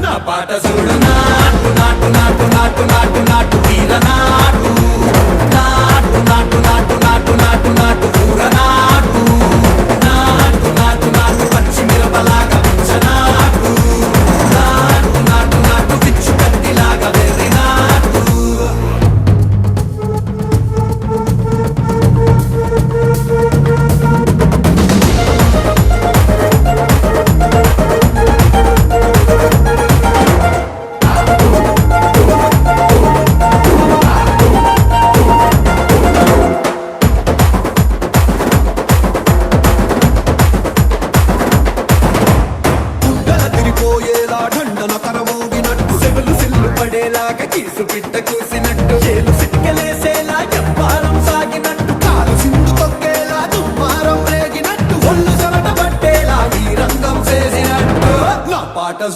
నా పాట చూడు నాటు నాటు నాటు నాటు నాటు నాటు తీర నాటు నాటు నాటు నాటు నాటు నాటు నాటు కూర నాటు నాటు నాటు నాటు పచ్చి మిరపలాగా నాటు నాటు నాటు నాటు పిచ్చు కత్తిలాగా వెర్రి నాటు ఢండన కరమోగినట్టు సెగలు సిల్లు పడేలాగా కీసు పిట్ట కూసినట్టు